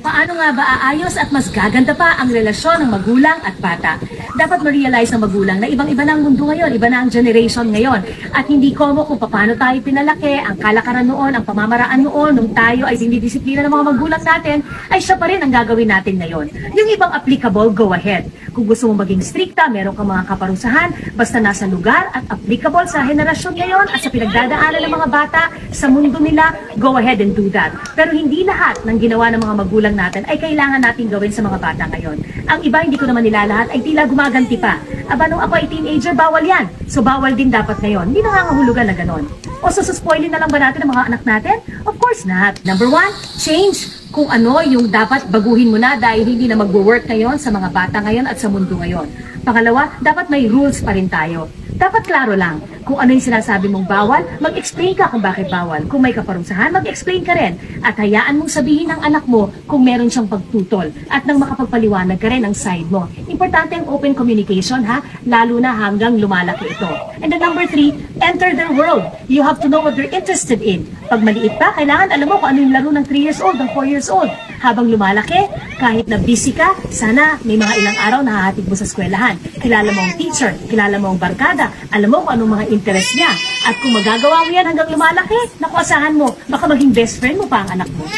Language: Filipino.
Paano nga ba aayos at mas gaganda pa ang relasyon ng magulang at bata? Dapat ma-realize ng magulang na ibang-iba na ang mundo ngayon, iba na ang generation ngayon. At hindi komo kung paano tayo pinalaki, ang kalakaran noon, ang pamamaraan noon, nung tayo ay dinidisiplina ng mga magulang natin, ay siya pa rin ang gagawin natin ngayon. Yung ibang applicable, go ahead. Kung gusto mong maging stricta, meron kang mga kaparusahan, basta nasa lugar at applicable sa henerasyon ngayon at sa pinagdadaanan ng mga bata sa mundo nila, go ahead and do that. Pero hindi lahat ng ginawa ng mga magulang natin ay kailangan natin gawin sa mga bata ngayon. Ang iba, hindi ko naman nilalahat, ay tila gumaganti pa. Aba, nung ako ay teenager, bawal yan. So, bawal din dapat ngayon. Hindi nangangahulugan na ganon. O suspoilin na lang ba natin ang mga anak natin? Of course not. Number one, change kung ano yung dapat baguhin mo na dahil hindi na mag-work ngayon sa mga bata ngayon at sa mundo ngayon. Pangalawa, dapat may rules pa rin tayo. Dapat klaro lang kung ano yung sinasabi mong bawal, mag-explain ka kung bakit bawal. Kung may kaparusahan, mag-explain ka rin. At hayaan mong sabihin ng anak mo kung meron siyang pagtutol at nang makapagpaliwanag ka rin ang side mo. Importante ang open communication, ha? Lalo na hanggang lumalaki ito. And then number 3, enter their world. You have to know what they're interested in. Pag maliit pa, kailangan alam mo kung ano yung laro ng 3 years old, ng 4 years old. Habang lumalaki, kahit na busy ka, sana may mga ilang araw na hahatid mo sa eskwelahan. Kilala mo ang teacher, kilala mo ang barkada, alam mo kung anong mga interest niya. At kung magagawa mo yan hanggang lumalaki, naku, asahan mo, baka maging best friend mo pa ang anak mo.